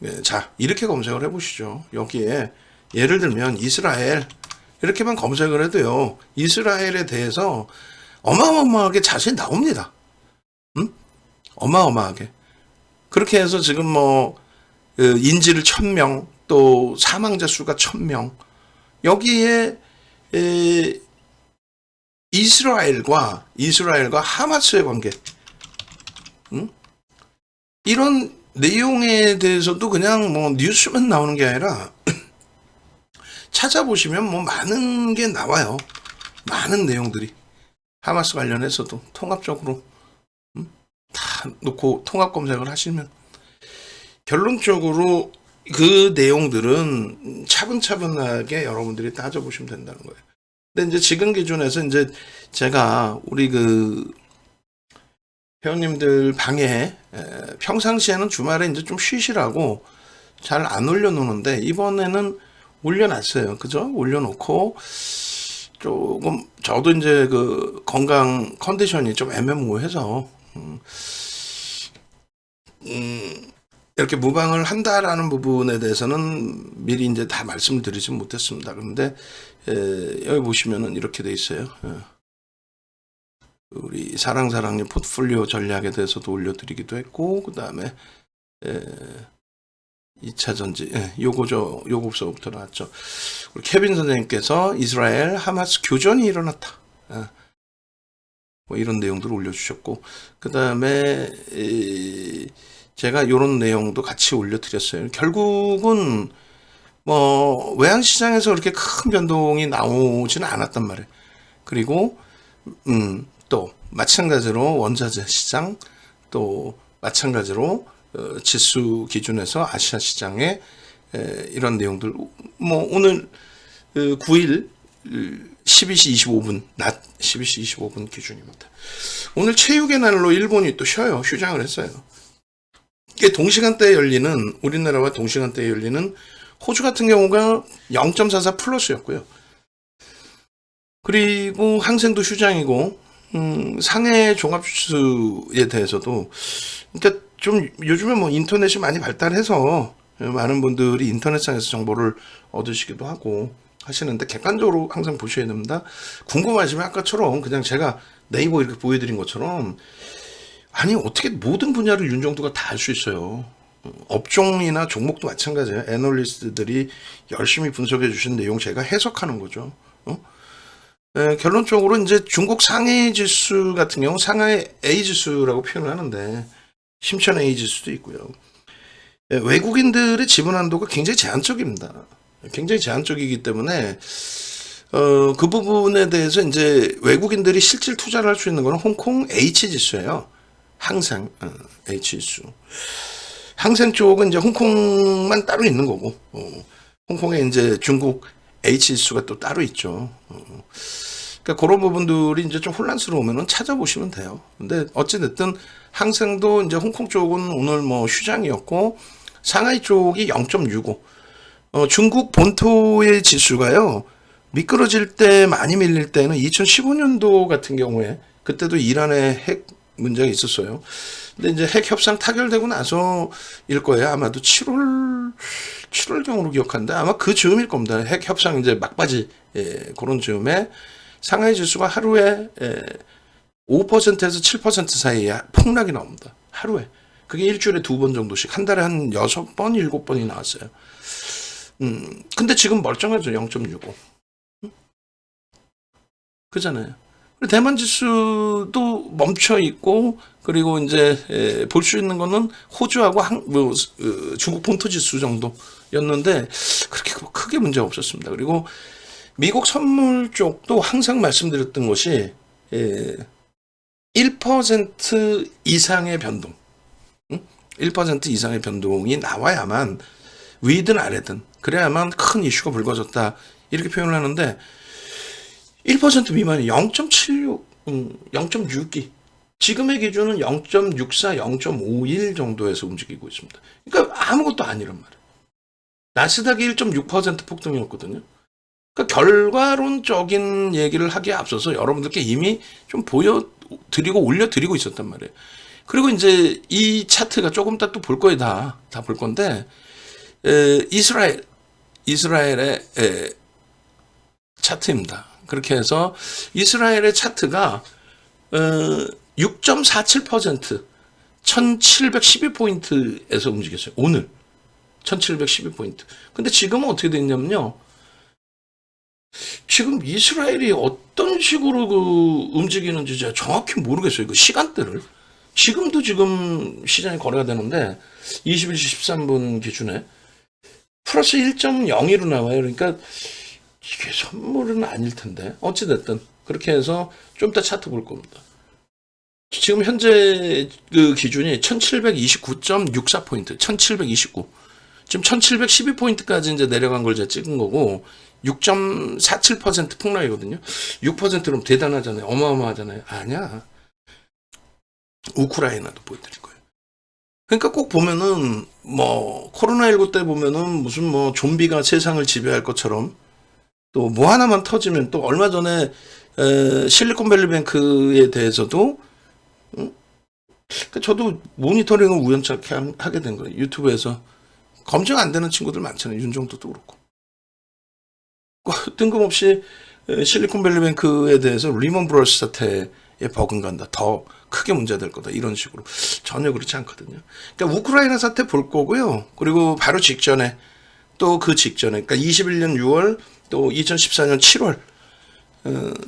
네, 자, 이렇게 검색을 해보시죠. 여기에 예를 들면 이스라엘 이렇게만 검색을 해도요. 이스라엘에 대해서 어마어마하게 자세히 나옵니다. 어마어마하게. 그렇게 해서 지금 뭐 인질 1000명 또 사망자 수가 1000명 여기에 이스라엘과 하마스의 관계 이런 내용에 대해서도 그냥 뭐 뉴스만 나오는 게 아니라 찾아보시면 뭐 많은 게 나와요. 많은 내용들이 하마스 관련해서도 통합적으로 다 놓고 통합 검색을 하시면 결론적으로 그 내용들은 차분차분하게 여러분들이 따져보시면 된다는 거예요. 근데 이제 지금 기준에서 이제 제가 우리 그 회원님들 방에 평상시에는 주말에 이제 좀 쉬시라고 잘 안 올려놓는데 이번에는 올려놨어요. 그죠? 올려놓고 조금 저도 이제 그 건강 컨디션이 좀 애매모호해서 이렇게 무방을 한다라는 부분에 대해서는 미리 이제 다 말씀을 드리지 못했습니다. 그런데 여기 보시면은 이렇게 돼 있어요. 우리 사랑사랑님 포트폴리오 전략에 대해서도 올려드리기도 했고 그 다음에 2차 전지 요거부터 나왔죠. 우리 케빈 선생님께서 이스라엘 하마스 교전이 일어났다. 뭐 이런 내용들을 올려주셨고 그 다음에 제가 이런 내용도 같이 올려드렸어요. 결국은 뭐 외환시장에서 그렇게 큰 변동이 나오지는 않았단 말이에요. 그리고 또 마찬가지로 원자재 시장 또 마찬가지로 지수 기준에서 아시아 시장의 이런 내용들 뭐 오늘 9일 12시 25분 낮 12시 25분 기준입니다. 오늘 체육의 날로 일본이 또 쉬어요. 휴장을 했어요. 이게 동시간대에 열리는 우리나라와 동시간대에 열리는 호주 같은 경우가 0.44 플러스였고요. 그리고 항생도 휴장이고 상해 종합지수에 대해서도 그러니까 좀 요즘에 뭐 인터넷이 많이 발달해서 많은 분들이 인터넷상에서 정보를 얻으시기도 하고 하시는데 객관적으로 항상 보셔야 됩니다. 궁금하시면 아까처럼 그냥 제가 네이버 이렇게 보여드린 것처럼 아니 어떻게 모든 분야를 윤정두가 다 알 수 있어요. 업종이나 종목도 마찬가지예요. 애널리스트들이 열심히 분석해 주신 내용 제가 해석하는 거죠. 결론적으로 이제 중국 상해 지수 같은 경우 상하이 A 지수라고 표현을 하는데 심천 A 지수도 있고요. 외국인들의 지분 한도가 굉장히 제한적입니다. 굉장히 제한적이기 때문에 그 부분에 대해서 이제 외국인들이 실질 투자를 할 수 있는 거는 홍콩 H 지수예요. 항상 H 지수. 항생 쪽은 이제 홍콩만 따로 있는 거고, 홍콩에 이제 중국 H 지수가 또 따로 있죠. 그러니까 그런 부분들이 이제 좀 혼란스러우면은 찾아보시면 돼요. 근데 어찌됐든 항생도 이제 홍콩 쪽은 오늘 뭐 휴장이었고, 상하이 쪽이 0.65. 중국 본토의 지수가요, 미끄러질 때 많이 밀릴 때는 2015년도 같은 경우에, 그때도 이란의 핵 문제가 있었어요. 근데 이제 핵 협상 타결되고 나서일 거예요. 아마도 7월경으로 기억하는데 아마 그 즈음일 겁니다. 핵 협상 이제 막바지 그런 즈음에 상하이 지수가 하루에 5%에서 7% 사이에 폭락이 나옵니다. 하루에. 그게 일주일에 2번 정도씩 한 달에 한 6번, 7번이 나왔어요. 근데 지금 멀쩡하죠. 0.65. 그잖아요. 대만 지수도 멈춰 있고 그리고 이제 볼 수 있는 거는 호주하고 중국 본토 지수 정도였는데 그렇게 크게 문제가 없었습니다. 그리고 미국 선물 쪽도 항상 말씀드렸던 것이 1% 이상의 변동, 1% 이상의 변동이 나와야만 위든 아래든 그래야만 큰 이슈가 불거졌다 이렇게 표현을 하는데 1% 미만이 0.76, 0.62. 지금의 기준은 0.64, 0.51 정도에서 움직이고 있습니다. 그러니까 아무것도 아니란 말이에요. 나스닥이 1.6% 폭등이었거든요. 그러니까 결과론적인 얘기를 하기에 앞서서 여러분들께 이미 좀 보여드리고 올려드리고 있었단 말이에요. 그리고 이제 이 차트가 조금 이따 또 볼 거예요. 다 볼 건데 이스라엘의 차트입니다. 그렇게 해서 이스라엘의 차트가 6.47% 1712포인트에서 움직였어요. 오늘 1712포인트. 근데 지금은 어떻게 됐냐면요. 지금 이스라엘이 어떤 식으로 움직이는지 제가 정확히 모르겠어요. 그 시간대를. 지금도 지금 시장이 거래가 되는데 21시 13분 기준에 플러스 1.02로 나와요. 그러니까 이게 선물은 아닐 텐데. 어찌됐든 그렇게 해서 좀 이따 차트 볼 겁니다. 지금 현재 그 기준이 1729.64포인트, 1729. 지금 1712포인트까지 이제 내려간 걸 제가 찍은 거고, 6.47% 폭락이거든요. 6%는 대단하잖아요. 어마어마하잖아요. 아니야. 우크라이나도 보여드릴 거예요. 그러니까 꼭 보면은, 코로나19 때 보면은 무슨 좀비가 세상을 지배할 것처럼 또 뭐 하나만 터지면 또 얼마 전에 실리콘밸리뱅크에 대해서도 그러니까 저도 모니터링을 우연찮게 하게 된 거예요. 유튜브에서 검증 안 되는 친구들 많잖아요. 윤정도도 그렇고. 뜬금없이 실리콘밸리뱅크에 대해서 리먼 브러스 사태에 버금간다. 더 크게 문제될 거다. 이런 식으로. 전혀 그렇지 않거든요. 그러니까 우크라이나 사태 볼 거고요. 그리고 바로 직전에 또 그 직전에 그러니까 21년 6월 또 2014년 7월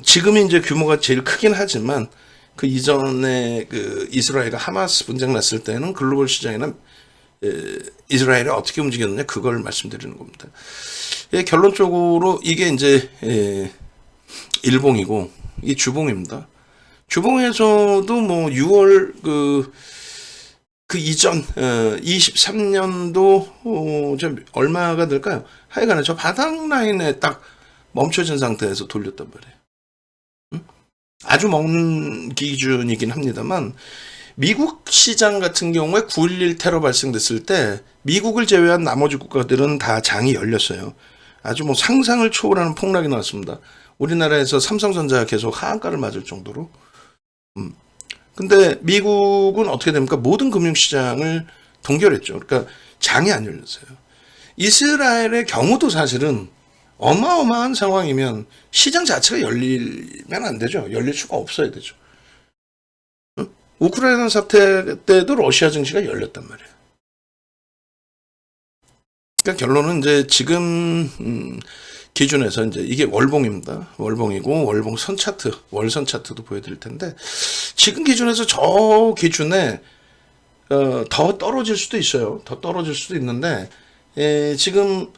지금이 이제 규모가 제일 크긴 하지만 그 이전에 그 이스라엘과 하마스 분쟁 났을 때는 글로벌 시장이나 이스라엘이 어떻게 움직였느냐 그걸 말씀드리는 겁니다. 결론적으로 이게 이제 일봉이고 이 주봉입니다. 주봉에서도 6월 그 이전 23년도 좀 얼마가 될까요? 하여간에 저 바닥 라인에 딱 멈춰진 상태에서 돌렸단 말이에요. 아주 먼 기준이긴 합니다만 미국 시장 같은 경우에 9.11 테러 발생됐을 때 미국을 제외한 나머지 국가들은 다 장이 열렸어요. 아주 상상을 초월하는 폭락이 나왔습니다. 우리나라에서 삼성전자가 계속 하한가를 맞을 정도로. 근데 미국은 어떻게 됩니까? 모든 금융시장을 동결했죠. 그러니까 장이 안 열렸어요. 이스라엘의 경우도 사실은 어마어마한 상황이면 시장 자체가 열리면 안 되죠. 열릴 수가 없어야 되죠. 우크라이나 사태 때도 러시아 증시가 열렸단 말이에요. 그러니까 결론은 이제 지금 기준에서 이제 이게 월봉입니다. 월봉이고 월봉 선 차트, 월선 차트도 보여드릴 텐데 지금 기준에서 저 기준에 더 떨어질 수도 있어요. 더 떨어질 수도 있는데 지금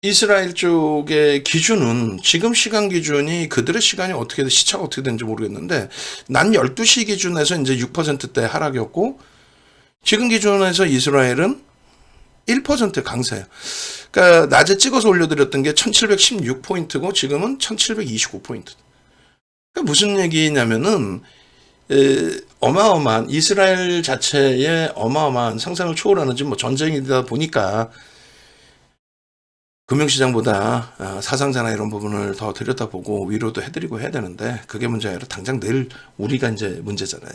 이스라엘 쪽의 기준은 지금 시간 기준이 그들의 시간이 어떻게 시차가 어떻게 되는지 모르겠는데 난 12시 기준에서 이제 6%대 하락이었고 지금 기준에서 이스라엘은 1% 강세예요. 그러니까 낮에 찍어서 올려드렸던 게 1716포인트고 지금은 1729포인트. 그러니까 무슨 얘기냐면은 어마어마한 이스라엘 자체의 어마어마한 상상을 초월하는 지금 전쟁이다 보니까 금융시장보다 사상자나 이런 부분을 더 들여다보고 위로도 해드리고 해야 되는데 그게 문제가 아니라 당장 내일 우리가 이제 문제잖아요.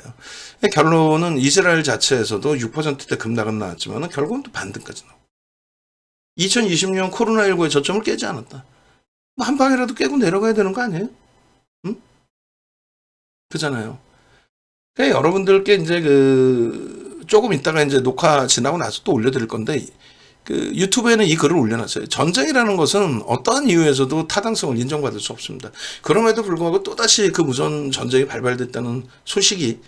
결론은 이스라엘 자체에서도 6%대 급락은 나왔지만 결국은 또 반등까지 나오고 2020년 코로나19의 저점을 깨지 않았다. 한 방이라도 깨고 내려가야 되는 거 아니에요? 응? 그잖아요. 그러니까 여러분들께 이제 조금 있다가 이제 녹화 지나고 나서 또 올려드릴 건데 유튜브에는 이 글을 올려놨어요. 전쟁이라는 것은 어떠한 이유에서도 타당성을 인정받을 수 없습니다. 그럼에도 불구하고 또다시 그 무전 전쟁이 발발됐다는 소식이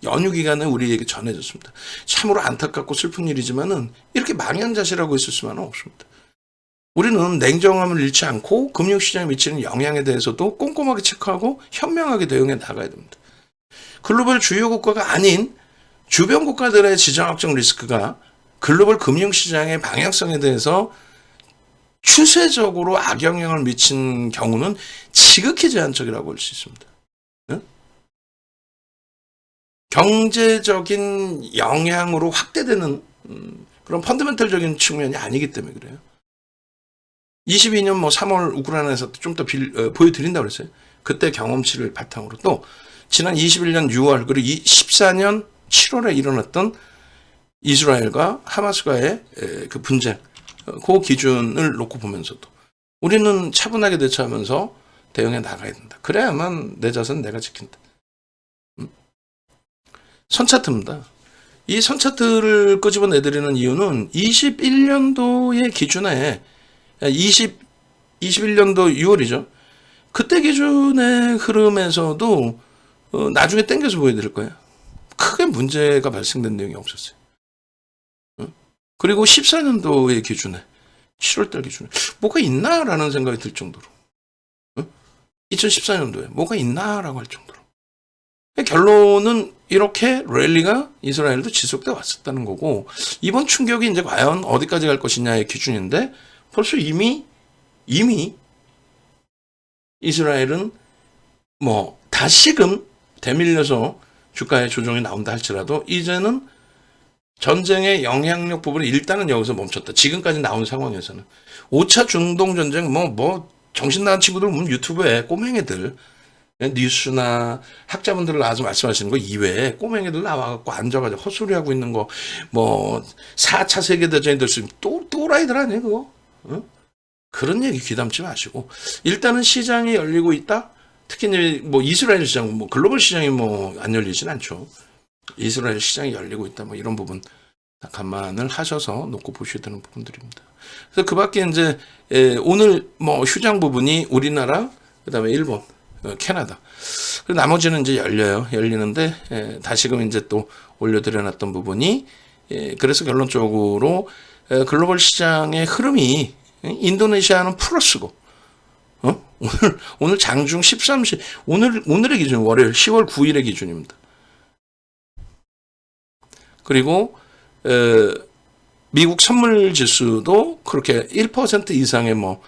연휴 기간에 우리에게 전해졌습니다. 참으로 안타깝고 슬픈 일이지만은 이렇게 망연자실하고 있을 수만은 없습니다. 우리는 냉정함을 잃지 않고 금융시장에 미치는 영향에 대해서도 꼼꼼하게 체크하고 현명하게 대응해 나가야 됩니다. 글로벌 주요 국가가 아닌 주변 국가들의 지정학적 리스크가 글로벌 금융시장의 방향성에 대해서 추세적으로 악영향을 미친 경우는 지극히 제한적이라고 볼 수 있습니다. 네? 경제적인 영향으로 확대되는 그런 펀더멘털적인 측면이 아니기 때문에 그래요. 22년 3월 우크라이나에서 좀 더 보여드린다고 그랬어요. 그때 경험치를 바탕으로 또 지난 21년 6월 그리고 14년 7월에 일어났던 이스라엘과 하마스과의 그 분쟁 그 기준을 놓고 보면서도 우리는 차분하게 대처하면서 대응해 나가야 된다. 그래야만 내 자산 내가 지킨다. 선차트입니다. 이 선차트를 끄집어내드리는 이유는 21년도의 기준에 21년도 6월이죠. 그때 기준의 흐름에서도 나중에 땡겨서 보여드릴 거예요. 크게 문제가 발생된 내용이 없었어요. 그리고 14년도의 기준에 7월달 기준에 뭐가 있나라는 생각이 들 정도로 2014년도에 뭐가 있나라고 할 정도로 결론은 이렇게 랠리가 이스라엘도 지속돼 왔었다는 거고 이번 충격이 이제 과연 어디까지 갈 것이냐의 기준인데 벌써 이미 이스라엘은 뭐 다시금 대밀려서 주가의 조정이 나온다 할지라도 이제는 전쟁의 영향력 부분이 일단은 여기서 멈췄다. 지금까지 나온 상황에서는 5차 중동 전쟁 뭐 정신 나간 친구들 보면 유튜브에 꼬맹이들 뉴스나 학자분들 나와서 말씀하시는 거 이외에 꼬맹이들 나와갖고 앉아가지고 헛소리하고 있는 거 뭐 4차 세계대전이 될 수 있는 또라이들 아니에요 그거? 응? 그런 얘기 귀담지 마시고 일단은 시장이 열리고 있다. 특히 이제 뭐 이스라엘 시장, 뭐 글로벌 시장이 뭐 안 열리진 않죠. 이스라엘 시장이 열리고 있다. 뭐 이런 부분 감안을 하셔서 놓고 보셔야 되는 부분들입니다. 그래서 그밖에 이제 오늘 뭐 휴장 부분이 우리나라, 그다음에 일본, 캐나다. 그리고 나머지는 이제 열리는데 다시금 이제 또 올려드려놨던 부분이 그래서 결론적으로 글로벌 시장의 흐름이 인도네시아는 플러스고 오늘 장중 13시 오늘의 기준 월요일 10월 9일의 기준입니다. 그리고 미국 선물 지수도 그렇게 1% 이상의 뭐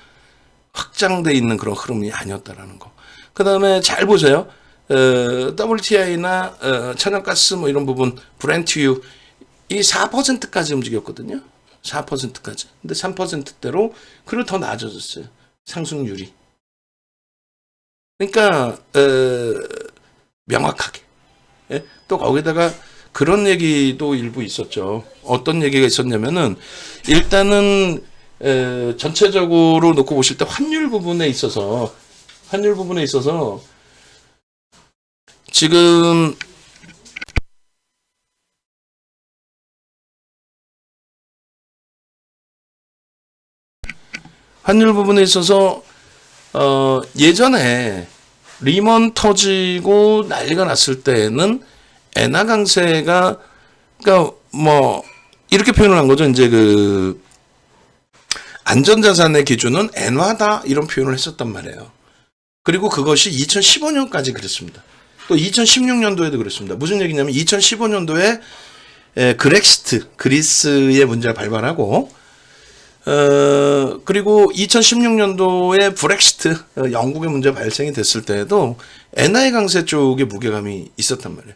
확장돼 있는 그런 흐름이 아니었다라는 거. 그다음에 잘 보세요. WTI나 천연가스 뭐 이런 부분 브렌트유 이 4%까지 움직였거든요. 4%까지. 근데 3%대로 그리고 더 나아졌어요. 상승률이. 그러니까 명확하게. 예? 또 거기다가 그런 얘기도 일부 있었죠. 어떤 얘기가 있었냐면은 일단은 전체적으로 놓고 보실 때 환율 부분에 있어서 지금 환율 부분에 있어서 예전에 리먼 터지고 난리가 났을 때는 엔화 강세가 그러니까 뭐 이렇게 표현을 한 거죠. 이제 그 안전자산의 기준은 엔화다 이런 표현을 했었단 말이에요. 그리고 그것이 2015년까지 그랬습니다. 또 2016년도에도 그랬습니다. 무슨 얘기냐면 2015년도에 그렉시트 그리스의 문제가 발발하고 그리고 2016년도에 브렉시트 영국의 문제 발생이 됐을 때에도 엔화의 강세 쪽에 무게감이 있었단 말이에요.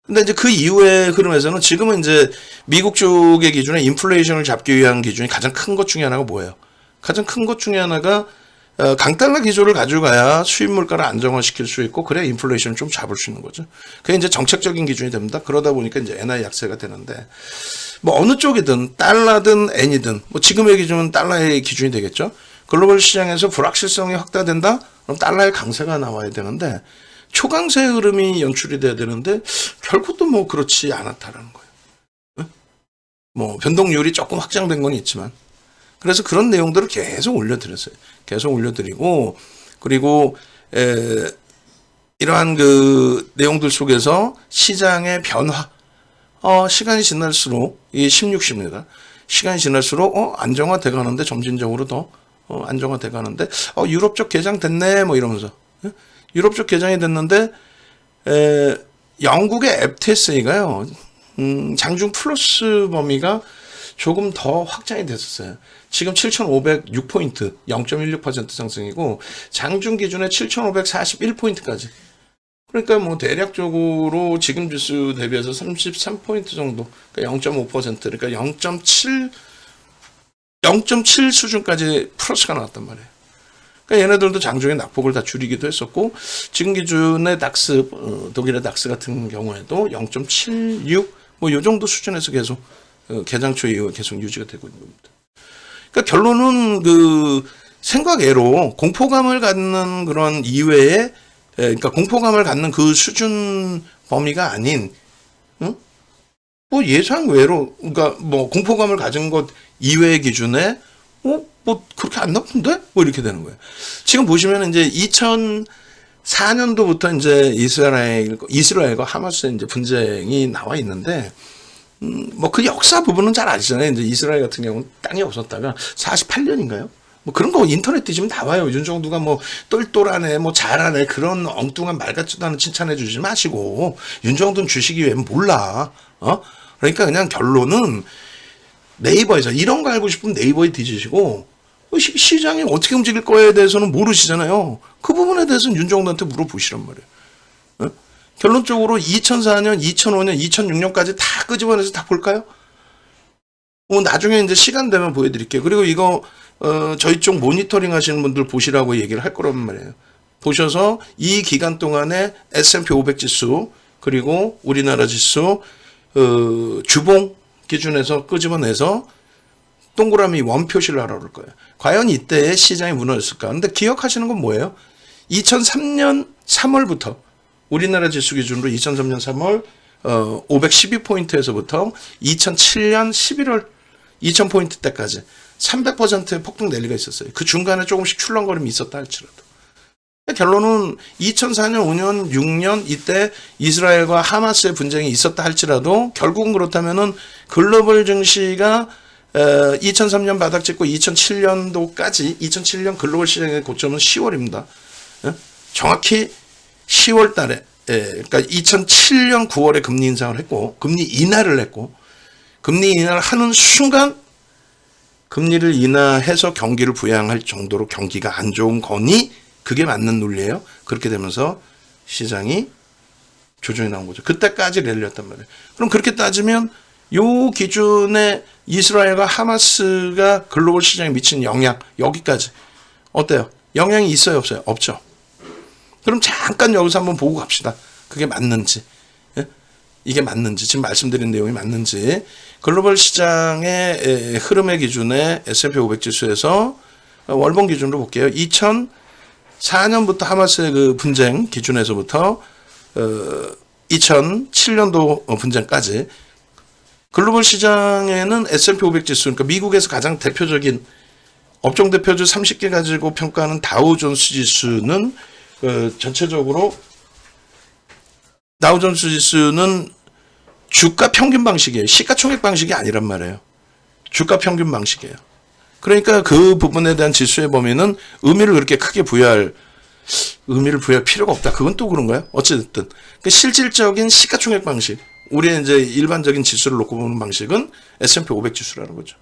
근데 이제 그 이후의 흐름에서는 지금은 이제 미국 쪽의 기준에 인플레이션을 잡기 위한 기준이 가장 큰 것 중에 하나가 뭐예요? 가장 큰 것 중에 하나가 강달러 기조를 가져가야 수입 물가를 안정화시킬 수 있고 그래야 인플레이션을 좀 잡을 수 있는 거죠. 그게 이제 정책적인 기준이 됩니다. 그러다 보니까 이제 엔화 약세가 되는데 뭐 어느 쪽이든 달러든 엔이든 뭐 지금의 기준은 달러의 기준이 되겠죠. 글로벌 시장에서 불확실성이 확대된다? 그럼 달러의 강세가 나와야 되는데 초강세 흐름이 연출이 돼야 되는데 결국 또 뭐 그렇지 않았다라는 거예요. 응? 뭐 변동률이 조금 확장된 건 있지만 그래서 그런 내용들을 계속 올려드렸어요. 계속 올려드리고 그리고 이러한 그 내용들 속에서 시장의 변화 시간이 지날수록 이게 16시입니다. 시간이 지날수록 안정화돼 가는데 점진적으로 더 안정화돼 가는데 유럽 쪽 개장됐네 뭐 이러면서 유럽 쪽 개장이 됐는데 영국의 FTSA가요 장중 플러스 범위가 조금 더 확장이 됐었어요. 지금 7,506포인트 0.16% 상승이고 장중 기준에 7,541포인트까지 그러니까 뭐 대략적으로 지금 지수 대비해서 33포인트 정도 그러니까 0.5% 그러니까 0.7 수준까지 플러스가 나왔단 말이에요. 그러니까 얘네들도 장중에 낙폭을 다 줄이기도 했었고 지금 기준의 닥스 독일의 닥스 같은 경우에도 0.76 뭐 요 정도 수준에서 계속 개장 초 이후에 계속 유지가 되고 있는 겁니다. 그러니까 결론은 그 생각외로 공포감을 갖는 그런 이외에, 그러니까 공포감을 갖는 그 수준 범위가 아닌, 응? 뭐 예상 외로, 그러니까 뭐 공포감을 가진 것 이외의 기준에, 뭐 그렇게 안 나쁜데? 뭐 이렇게 되는 거예요. 지금 보시면 이제 2004년도부터 이제 이스라엘과 하마스의 이제 분쟁이 나와 있는데, 뭐 그 역사 부분은 잘 아시잖아요. 이제 이스라엘 같은 경우는 땅이 없었다가 48년인가요? 뭐 그런 거 인터넷 뒤지면 나와요. 윤정두가 뭐 똘똘하네, 뭐 잘하네, 그런 엉뚱한 말 같지도 않은 칭찬해 주지 마시고, 윤정두는 주식이 왜 몰라? 그러니까 그냥 결론은 네이버에서 이런 거 알고 싶으면 네이버에 뒤지시고, 시장이 어떻게 움직일 거에 대해서는 모르시잖아요. 그 부분에 대해서는 윤정두한테 물어보시란 말이에요. 결론적으로 2004년, 2005년, 2006년까지 다 끄집어내서 다 볼까요? 나중에 이제 시간 되면 보여드릴게요. 그리고 이거 저희 쪽 모니터링 하시는 분들 보시라고 얘기를 할 거란 말이에요. 보셔서 이 기간 동안에 S&P 500 지수 그리고 우리나라 지수 주봉 기준에서 끄집어내서 동그라미 원표시를 하라고 그럴 거예요. 과연 이때 시장이 무너졌을까? 근데 기억하시는 건 뭐예요? 2003년 3월부터 우리나라 지수 기준으로 2003년 3월 512포인트에서부터 2007년 11월 2000포인트 때까지 300%의 폭등 랠리가 있었어요. 그 중간에 조금씩 출렁거림이 있었다 할지라도. 결론은 2004년, 5년, 6년 이때 이스라엘과 하마스의 분쟁이 있었다 할지라도 결국은 그렇다면은 글로벌 증시가 2003년 바닥 찍고 2007년도까지 2007년 글로벌 시장의 고점은 10월입니다. 정확히 10월 달에, 그러니까 2007년 9월에 금리 인상을 했고, 금리 인하를 했고, 금리 인하를 하는 순간, 금리를 인하해서 경기를 부양할 정도로 경기가 안 좋은 거니, 그게 맞는 논리예요. 그렇게 되면서 시장이 조정이 나온 거죠. 그때까지 랠리였단 말이에요. 그럼 그렇게 따지면, 요 기준에 이스라엘과 하마스가 글로벌 시장에 미친 영향, 여기까지. 어때요? 영향이 있어요, 없어요? 없죠. 그럼 잠깐 여기서 한번 보고 갑시다. 그게 맞는지. 예? 이게 맞는지, 지금 말씀드린 내용이 맞는지. 글로벌 시장의 흐름의 기준에 S&P 500 지수에서 월봉 기준으로 볼게요. 2004년부터 하마스의 그 분쟁 기준에서부터 2007년도 분쟁까지 글로벌 시장에는 S&P 500 지수, 그러니까 미국에서 가장 대표적인 업종 대표주 30개 가지고 평가하는 다우존스 지수는 전체적으로 다우존스 지수는 주가 평균 방식이에요. 시가총액 방식이 아니란 말이에요. 주가 평균 방식이에요. 그러니까 그 부분에 대한 지수의 범위는 의미를 그렇게 크게 부여할 필요가 없다. 그건 또 그런가요? 어찌됐든. 그 실질적인 시가총액 방식. 우리의 이제 일반적인 지수를 놓고 보는 방식은 S&P 500 지수라는 거죠.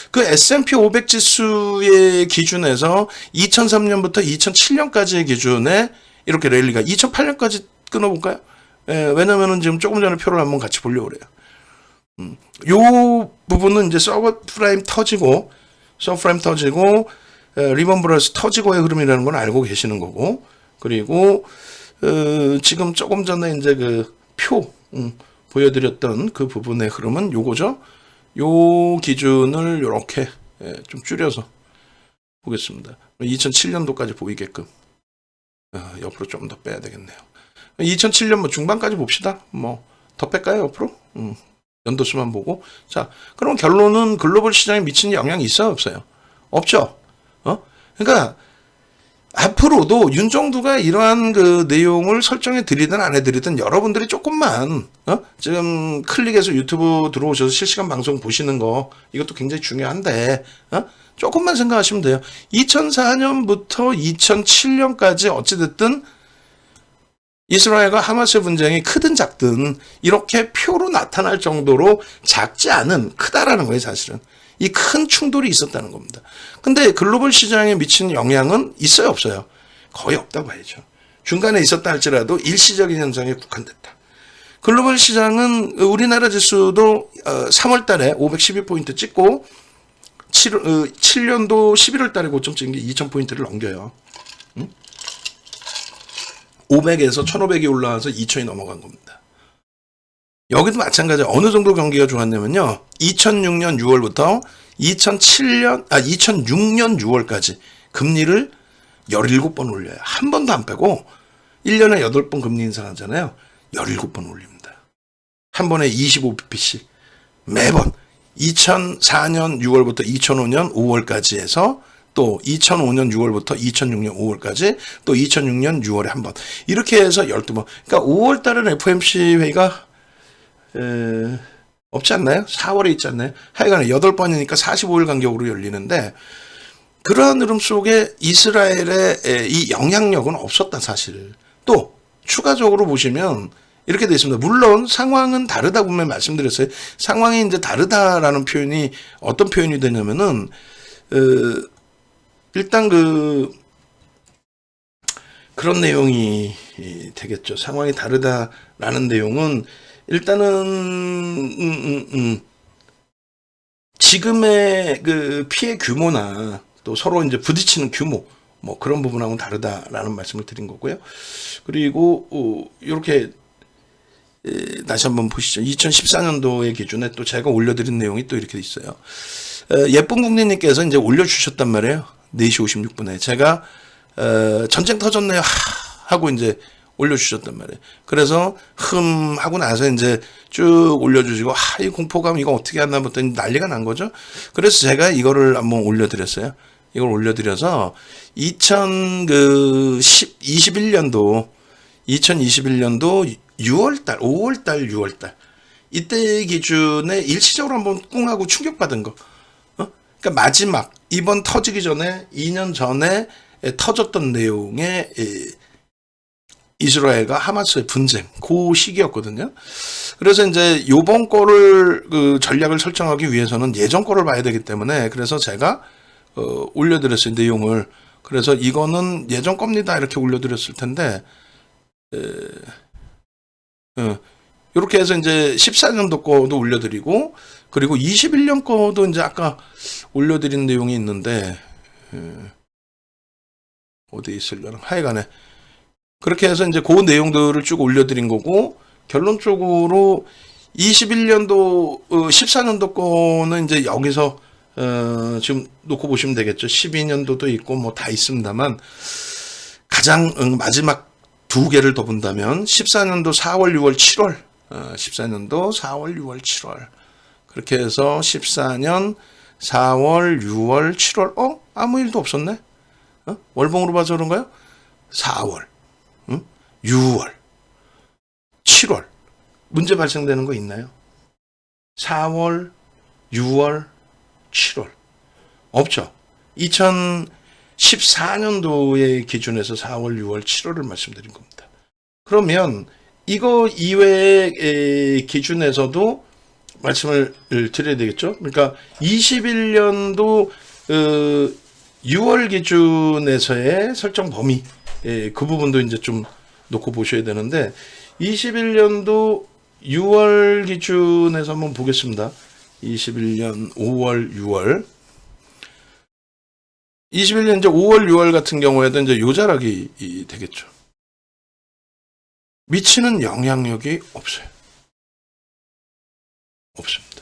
그 S&P 500 지수의 기준에서 2003년부터 2007년까지의 기준에 이렇게 랠리가 2008년까지 끊어볼까요? 왜냐면은 지금 조금 전에 표를 한번 같이 보려고 그래요. 요 부분은 이제 서브프라임 터지고 리먼 브러스 터지고의 흐름이라는 건 알고 계시는 거고, 그리고 지금 조금 전에 이제 그 표 보여드렸던 그 부분의 흐름은 요거죠. 요 기준을 이렇게 좀 줄여서 보겠습니다. 2007년도까지 보이게끔 옆으로 좀 더 빼야 되겠네요. 2007년 뭐 중반까지 봅시다. 뭐 더 뺄까요 옆으로? 연도수만 보고. 자, 그럼 결론은 글로벌 시장에 미치는 영향이 있어요, 없어요? 없죠. 그러니까 앞으로도 윤정두가 이러한 그 내용을 설정해 드리든 안 해드리든 여러분들이 조금만 지금 클릭해서 유튜브 들어오셔서 실시간 방송 보시는 거 이것도 굉장히 중요한데 조금만 생각하시면 돼요. 2004년부터 2007년까지 어찌됐든 이스라엘과 하마스의 분쟁이 크든 작든 이렇게 표로 나타날 정도로 작지 않은, 크다라는 거예요, 사실은. 이 큰 충돌이 있었다는 겁니다. 근데 글로벌 시장에 미치는 영향은 있어요, 없어요? 거의 없다고 봐야죠. 중간에 있었다 할지라도 일시적인 현상에 국한됐다. 글로벌 시장은 우리나라 지수도 3월 달에 512포인트 찍고 7년도 11월 달에 고점 찍은 게 2000포인트를 넘겨요. 500에서 1500이 올라와서 2000이 넘어간 겁니다. 여기도 마찬가지로 어느 정도 경기가 좋았냐면요. 2006년 6월부터 2006년 6월까지 금리를 17번 올려요. 한 번도 안 빼고 1년에 8번 금리 인상하잖아요. 17번 올립니다. 한 번에 25bp씩 매번 2004년 6월부터 2005년 5월까지 해서 또 2005년 6월부터 2006년 5월까지 또 2006년 6월에 한 번 이렇게 해서 12번. 그러니까 5월 달은 FOMC 회의가 없지 않나요? 4월에 있지 않나요? 하여간에 8번이니까 45일 간격으로 열리는데 그러한 흐름 속에 이스라엘의 이 영향력은 없었다 사실. 또 추가적으로 보시면 이렇게 되어 있습니다. 물론 상황은 다르다 분명히 말씀드렸어요. 상황이 이제 다르다라는 표현이 어떤 표현이 되냐면은 일단 그런 내용이 되겠죠. 상황이 다르다라는 내용은 일단은 지금의 그 피해 규모나 또 서로 이제 부딪히는 규모 뭐 그런 부분하고는 다르다라는 말씀을 드린 거고요. 그리고 이렇게 다시 한번 보시죠. 2014년도의 기준에 또 제가 올려드린 내용이 또 이렇게 있어요. 예쁜 국민님께서 이제 올려주셨단 말이에요. 4시 56분에 제가 전쟁 터졌네요 하고 이제 올려주셨단 말이에요. 그래서 하고 나서 이제 쭉 올려주시고 이 공포감 이거 어떻게 하나 봤더니 난리가 난 거죠. 그래서 제가 이거를 한번 올려드렸어요. 이걸 올려드려서 2021년도 6월달, 5월달, 6월달 이때 기준에 일시적으로 한번 꿍하고 충격받은 거. 그러니까 마지막 이번 터지기 전에 2년 전에 터졌던 내용의 이스라엘과 하마스의 분쟁 그 시기였거든요. 그래서 이제 요번 거를 그 전략을 설정하기 위해서는 예전 거를 봐야 되기 때문에 그래서 제가 올려드렸어요 내용을. 그래서 이거는 예전 겁니다 이렇게 올려드렸을 텐데 이렇게 해서 이제 14년도 거도 올려드리고 그리고 21년 거도 이제 아까 올려드린 내용이 있는데 어디 있으려나 하여간에 그렇게 해서 이제 그 내용들을 쭉 올려드린 거고 결론적으로 21년도 14년도 거는 이제 여기서 지금 놓고 보시면 되겠죠. 12년도도 있고 뭐 다 있습니다만 가장 마지막 두 개를 더 본다면 14년도 4월, 6월, 7월 14년도 4월, 6월, 7월 그렇게 해서 14년 4월, 6월, 7월 아무 일도 없었네. 월봉으로 봐서 그런가요? 4월, 6월, 7월 문제 발생되는 거 있나요? 4월, 6월, 7월 없죠. 2014년도의 기준에서 4월, 6월, 7월을 말씀드린 겁니다. 그러면 이거 이외의 기준에서도 말씀을 드려야 되겠죠. 그러니까 21년도 6월 기준에서의 설정 범위 그 부분도 이제 좀 놓고 보셔야 되는데 21년도 6월 기준에서 한번 보겠습니다. 21년 5월, 6월 21년 이제 5월, 6월 같은 경우에도 이제 요자락이 되겠죠. 미치는 영향력이 없어요. 없습니다.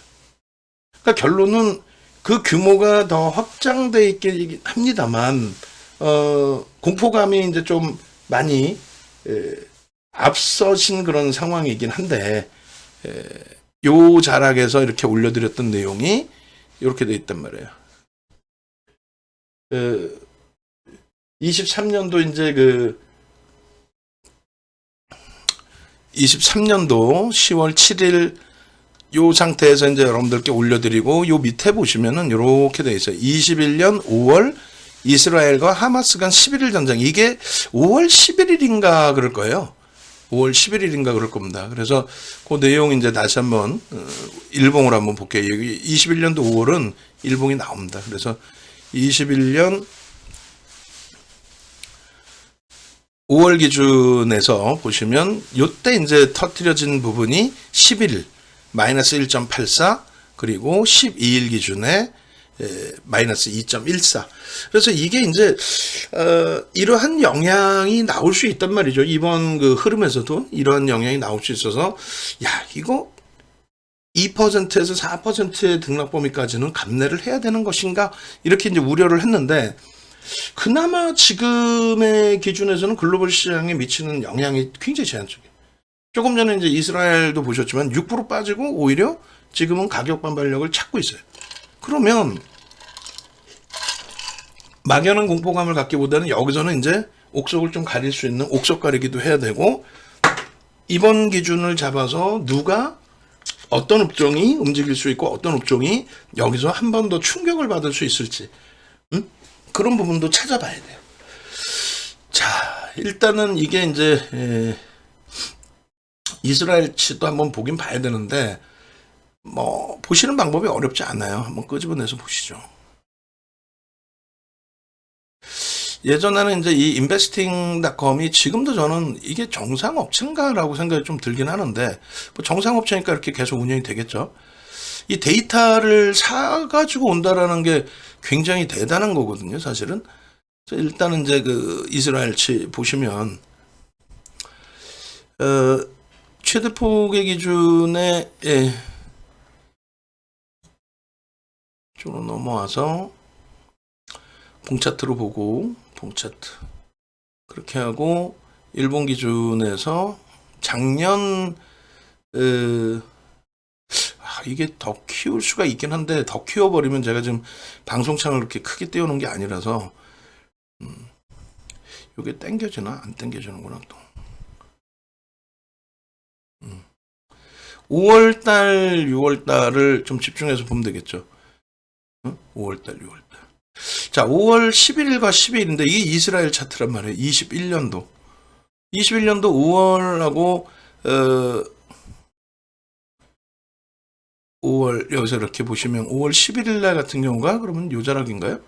그러니까 결론은 그 규모가 더 확장돼 있긴 합니다만 공포감이 이제 좀 많이 앞서신 그런 상황이긴 한데 요 자락에서 이렇게 올려드렸던 내용이 이렇게 돼 있단 말이에요. 23년도 이제 23년도 10월 7일 요 상태에서 이제 여러분들께 올려드리고 요 밑에 보시면은 이렇게 돼 있어요. 21년 5월 이스라엘과 하마스 간 11일 전쟁. 이게 5월 11일인가 그럴 거예요. 5월 11일인가 그럴 겁니다. 그래서 그 내용 이제 다시 한번 일봉으로 한번 볼게요. 여기 21년도 5월은 일봉이 나옵니다. 그래서 21년 5월 기준에서 보시면 요때 이제 터뜨려진 부분이 11일 마이너스 1.84 그리고 12일 기준에 마이너스 2.14. 그래서 이게 이제 이러한 영향이 나올 수 있단 말이죠. 이번 그 흐름에서도 이러한 영향이 나올 수 있어서 야 이거 2%에서 4%의 등락 범위까지는 감내를 해야 되는 것인가 이렇게 이제 우려를 했는데 그나마 지금의 기준에서는 글로벌 시장에 미치는 영향이 굉장히 제한적이에요. 조금 전에 이제 이스라엘도 보셨지만 6% 빠지고 오히려 지금은 가격 반발력을 찾고 있어요. 그러면 막연한 공포감을 갖기보다는 여기서는 이제 옥석을 좀 가릴 수 있는 옥석 가리기도 해야 되고 이번 기준을 잡아서 누가 어떤 업종이 움직일 수 있고 어떤 업종이 여기서 한 번 더 충격을 받을 수 있을지 그런 부분도 찾아봐야 돼요. 자, 일단은 이게 이제 이스라엘치도 한번 보긴 봐야 되는데 뭐 보시는 방법이 어렵지 않아요. 한번 끄집어내서 보시죠. 예전에는 이제 이 인베스팅닷컴이 지금도 저는 이게 정상업체인가라고 생각이 좀 들긴 하는데 뭐 정상업체니까 이렇게 계속 운영이 되겠죠. 이 데이터를 사가지고 온다라는 게 굉장히 대단한 거거든요, 사실은. 일단은 이제 그 이스라엘치 보시면 최대 폭의 기준에 쪽으로 넘어와서 봉차트로 보고 봉차트 그렇게 하고 일본 기준에서 작년 이게 더 키울 수가 있긴 한데 더 키워버리면 제가 지금 방송창을 그렇게 크게 띄워놓은 게 아니라서 이게 땡겨지나 안 땡겨지는구나 또 5월달 6월달을 좀 집중해서 보면 되겠죠. 5월달 6월달 자 5월 11일과 12일인데 이게 이스라엘 차트란 말이에요. 21년도 5월하고 5월 여기서 이렇게 보시면 5월 11일 날 같은 경우가 그러면 요 자락인가요?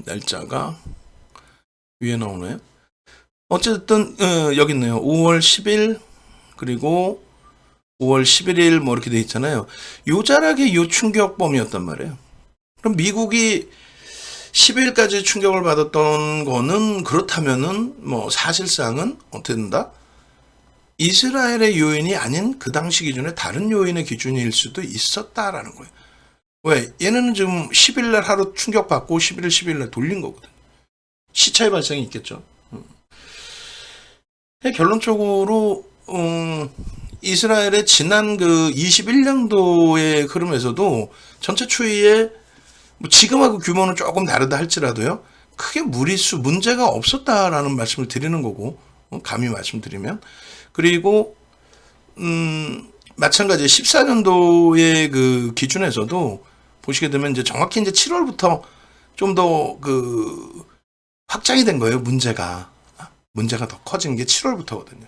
날짜가 위에 나오네요. 어쨌든 여기 있네요. 5월 10일 그리고 5월 11일 뭐 이렇게 돼 있잖아요. 요 자락이 요 충격범이었단 말이에요. 그럼 미국이 10일까지 충격을 받았던 거는 그렇다면은 뭐 사실상은 어떻게 된다? 이스라엘의 요인이 아닌 그 당시 기준의 다른 요인의 기준일 수도 있었다라는 거예요. 왜? 얘네는 지금 10일 날 하루 충격받고 11일, 12일 날 돌린 거거든. 시차의 발생이 있겠죠. 결론적으로 이스라엘의 지난 그 21년도의 흐름에서도 전체 추이에 뭐 지금하고 규모는 조금 다르다 할지라도요. 크게 무리수 문제가 없었다라는 말씀을 드리는 거고 감히 말씀드리면 그리고 마찬가지 14년도의 그 기준에서도 보시게 되면 이제 정확히 이제 7월부터 좀 더 그 확장이 된 거예요. 문제가 더 커진 게 7월부터거든요.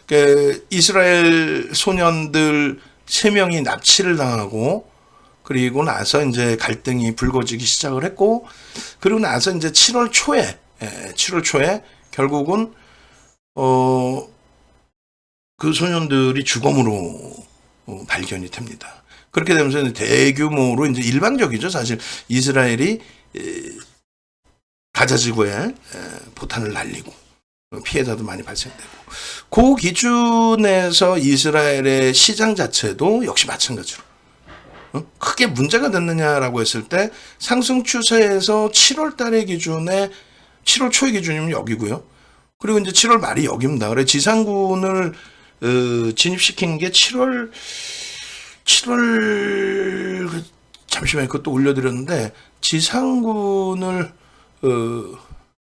그 이스라엘 소년들 3명이 납치를 당하고 그리고 나서 이제 갈등이 불거지기 시작을 했고 그리고 나서 이제 7월 초에 결국은 그 소년들이 주검으로 발견이 됩니다. 그렇게 되면서 대규모로 이제 일방적이죠. 사실 이스라엘이 가자 지구에 포탄을 날리고 피해자도 많이 발생되고 그 기준에서 이스라엘의 시장 자체도 역시 마찬가지로 크게 문제가 됐느냐라고 했을 때 상승 추세에서 7월 달의 기준에 7월 초의 기준이면 여기고요. 그리고 이제 7월 말이 여기입니다. 그래 지상군을 진입시킨 게 7월 잠시만요. 그것도 올려드렸는데 지상군을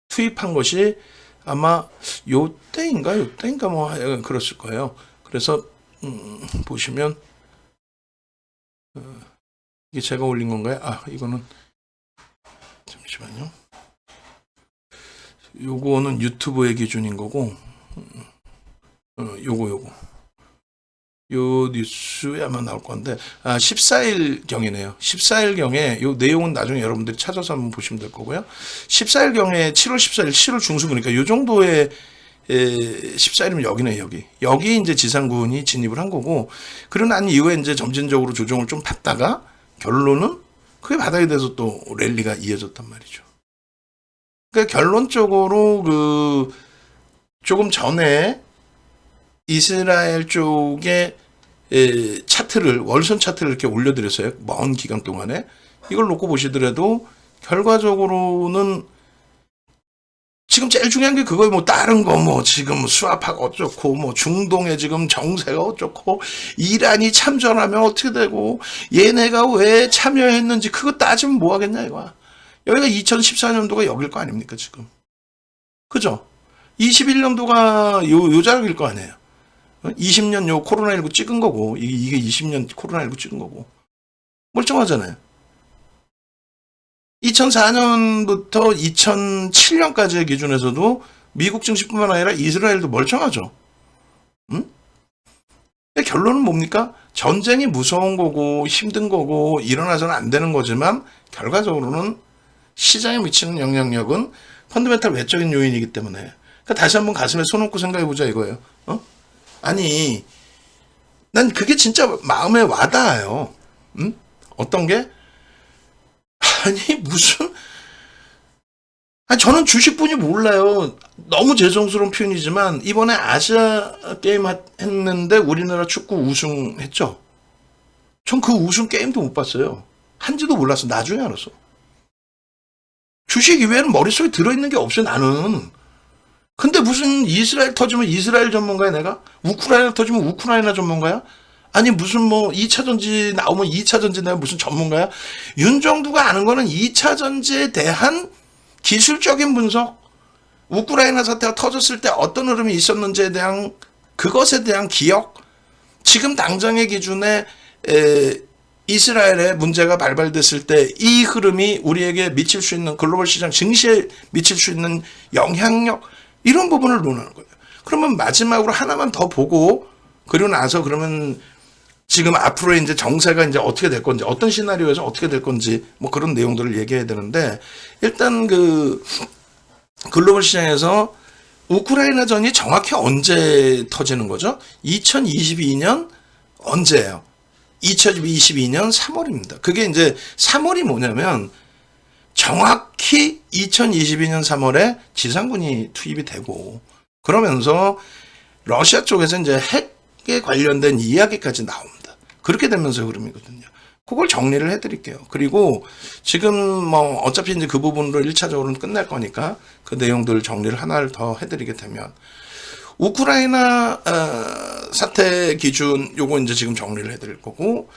투입한 것이 아마 요때인가 뭐 그랬을 거예요. 그래서 보시면 이게 제가 올린 건가요? 이거는 잠시만요. 요거는 유튜브의 기준인 거고 요 뉴스에 아마 나올 건데 14일 경이네요. 14일 경에 요 내용은 나중에 여러분들이 찾아서 한번 보시면 될 거고요. 14일 경에 7월 14일 7월 중순 그러니까 요 정도의 14일이면 여기네 여기 이제 지상군이 진입을 한 거고 그러고 난 이후에 이제 점진적으로 조정을 좀 받다가 결론은 그게 바닥에 대해서 또 랠리가 이어졌단 말이죠. 그러니까 결론적으로 그 조금 전에 이스라엘 쪽에 차트를 월선 차트를 이렇게 올려드렸어요. 먼 기간 동안에 이걸 놓고 보시더라도 결과적으로는 지금 제일 중요한 게 그거예요. 뭐 다른 거 뭐 지금 수아파가 어쩌고 뭐 중동에 지금 정세가 어쩌고 이란이 참전하면 어떻게 되고 얘네가 왜 참여했는지 그거 따지면 뭐 하겠냐 이거야. 여기가 2014년도가 여길 거 아닙니까 지금. 그죠? 21년도가 요 자락일 거 아니에요. 20년 요 코로나19 찍은 거고 이게 20년 코로나19 찍은 거고 멀쩡하잖아요. 2004년부터 2007년까지의 기준에서도 미국 증시뿐만 아니라 이스라엘도 멀쩡하죠. 응? 결론은 뭡니까? 전쟁이 무서운 거고 힘든 거고 일어나서는 안 되는 거지만 결과적으로는 시장에 미치는 영향력은 펀더멘탈 외적인 요인이기 때문에 그러니까 다시 한번 가슴에 손 얹고 생각해보자 이거예요. 아니 난 그게 진짜 마음에 와닿아요. 응? 어떤 게? 아니 무슨 저는 주식분이 몰라요. 너무 죄송스러운 표현이지만 이번에 아시아 게임 했는데 우리나라 축구 우승했죠. 전 그 우승 게임도 못 봤어요. 한지도 몰랐어. 나중에 알았어. 주식 이외에는 머릿속에 들어있는 게 없어요 나는. 근데 무슨 이스라엘 터지면 이스라엘 전문가야 내가? 우크라이나 터지면 우크라이나 전문가야? 아니 무슨 뭐 2차 전지 나오면 2차 전지 내가 무슨 전문가야? 윤정두가 아는 거는 2차 전지에 대한 기술적인 분석, 우크라이나 사태가 터졌을 때 어떤 흐름이 있었는지에 대한 그것에 대한 기억, 지금 당장의 기준에 이스라엘의 문제가 발발됐을 때 이 흐름이 우리에게 미칠 수 있는 글로벌 시장 증시에 미칠 수 있는 영향력 이런 부분을 논하는 거예요. 그러면 마지막으로 하나만 더 보고 그리고 나서 그러면 지금 앞으로 이제 정세가 이제 어떻게 될 건지 어떤 시나리오에서 어떻게 될 건지 뭐 그런 내용들을 얘기해야 되는데 일단 그 글로벌 시장에서 우크라이나 전이 정확히 언제 터지는 거죠? 2022년 언제예요? 2022년 3월입니다. 그게 이제 3월이 뭐냐면 정확히 2022년 3월에 지상군이 투입이 되고 그러면서 러시아 쪽에서 이제 핵에 관련된 이야기까지 나옵니다. 그렇게 되면서 흐름이거든요. 그걸 정리를 해드릴게요. 그리고 지금 뭐 어차피 이제 그 부분으로 1차적으로는 끝날 거니까 그 내용들을 정리를 하나를 더 해드리게 되면 우크라이나 사태 기준 요거 이제 지금 정리를 해드릴 거고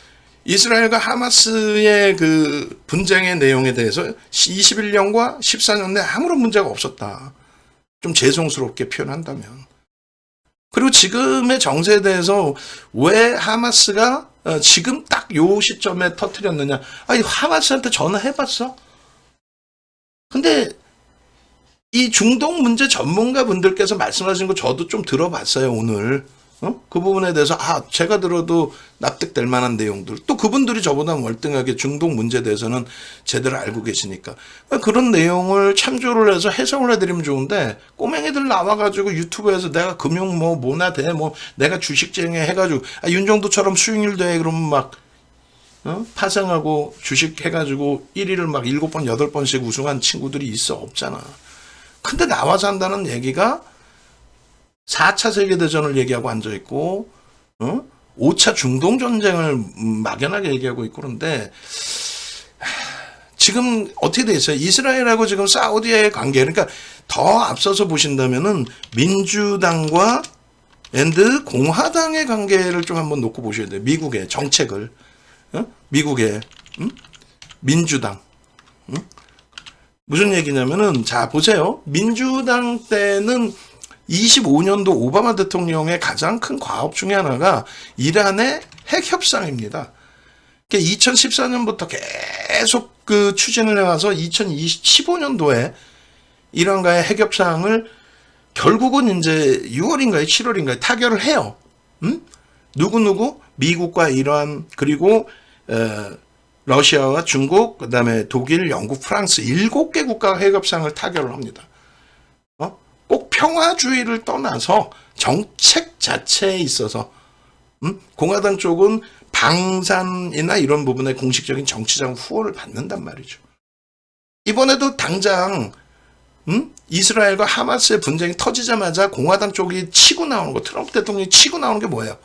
이스라엘과 하마스의 그 분쟁의 내용에 대해서 21년과 14년 내 아무런 문제가 없었다. 좀 죄송스럽게 표현한다면. 그리고 지금의 정세에 대해서 왜 하마스가 지금 딱 요 시점에 터뜨렸느냐. 아니 하마스한테 전화해봤어? 근데 이 중동 문제 전문가 분들께서 말씀하신 거 저도 좀 들어봤어요 오늘. 그 부분에 대해서 제가 들어도 납득될 만한 내용들 또 그분들이 저보다 월등하게 중동 문제에 대해서는 제대로 알고 계시니까 그런 내용을 참조를 해서 해석을 해드리면 좋은데 꼬맹이들 나와가지고 유튜브에서 내가 금융 뭐나 돼 뭐 내가 주식쟁이 해가지고 윤정도처럼 수익률 돼 그러면 막 파생하고 주식 해가지고 1위를 막 7번 8번씩 우승한 친구들이 있어 없잖아. 근데 나와서 한다는 얘기가 4차 세계대전을 얘기하고 앉아있고 5차 중동전쟁을 막연하게 얘기하고 있고 그런데 지금 어떻게 돼 있어요? 이스라엘하고 지금 사우디의 관계 그러니까 더 앞서서 보신다면은 민주당과 공화당의 관계를 좀 한번 놓고 보셔야 돼요. 미국의 정책을 미국의 민주당 무슨 얘기냐면은 자 보세요. 민주당 때는 25년도 오바마 대통령의 가장 큰 과업 중에 하나가 이란의 핵 협상입니다. 2014년부터 계속 그 추진을 해와서 2015년도에 이란과의 핵 협상을 결국은 이제 6월인가요, 7월인가요 타결을 해요. 누구? 미국과 이란 그리고 러시아와 중국, 그다음에 독일, 영국, 프랑스 7개 국가가 핵 협상을 타결을 합니다. 꼭 평화주의를 떠나서 정책 자체에 있어서 공화당 쪽은 방산이나 이런 부분에 공식적인 정치적 후원을 받는단 말이죠. 이번에도 당장 이스라엘과 하마스의 분쟁이 터지자마자 공화당 쪽이 치고 나오는 거, 트럼프 대통령이 치고 나오는 게 뭐예요?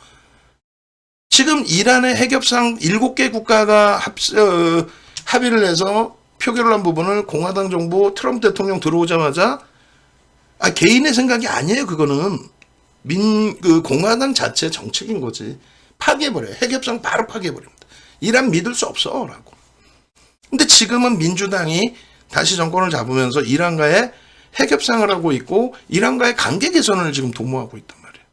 지금 이란의 핵협상 7개 국가가 합의를 해서 표결을 한 부분을 공화당 정부 트럼프 대통령 들어오자마자 개인의 생각이 아니에요. 그거는 그 공화당 자체의 정책인 거지. 파기해버려요. 핵협상 바로 파기해버립니다. 이란 믿을 수 없어 라고. 근데 지금은 민주당이 다시 정권을 잡으면서 이란과의 핵협상을 하고 있고 이란과의 관계 개선을 지금 도모하고 있단 말이에요.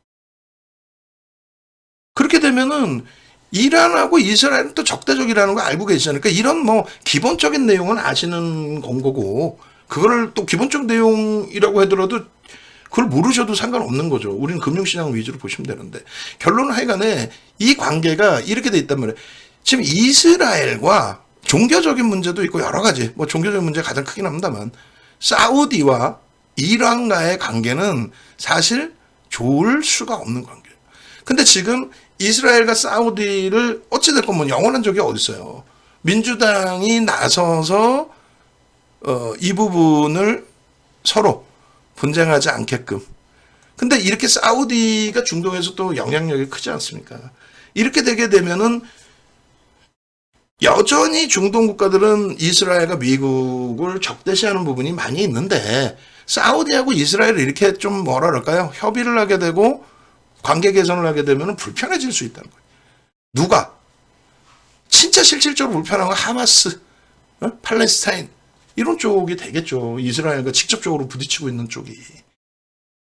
그렇게 되면은 이란하고 이스라엘은 또 적대적이라는 거 알고 계시잖아요. 그러니까 이런 뭐 기본적인 내용은 아시는 건 거고 그거를 또 기본적 내용이라고 하더라도 그걸 모르셔도 상관없는 거죠. 우리는 금융시장 위주로 보시면 되는데 결론은 하여간에 이 관계가 이렇게 돼 있단 말이에요. 지금 이스라엘과 종교적인 문제도 있고 여러 가지 뭐 종교적인 문제가 가장 크긴 합니다만 사우디와 이란과의 관계는 사실 좋을 수가 없는 관계예요. 근데 지금 이스라엘과 사우디를 어찌됐건 뭐 영원한 적이 어디 있어요. 민주당이 나서서 이 부분을 서로 분쟁하지 않게끔. 근데 이렇게 사우디가 중동에서 또 영향력이 크지 않습니까? 이렇게 되게 되면은 여전히 중동 국가들은 이스라엘과 미국을 적대시하는 부분이 많이 있는데 사우디하고 이스라엘을 이렇게 좀 뭐라 그럴까요? 협의를 하게 되고 관계 개선을 하게 되면 불편해질 수 있다는 거예요. 누가? 진짜 실질적으로 불편한 건 하마스, 팔레스타인 이런 쪽이 되겠죠. 이스라엘과 직접적으로 부딪히고 있는 쪽이.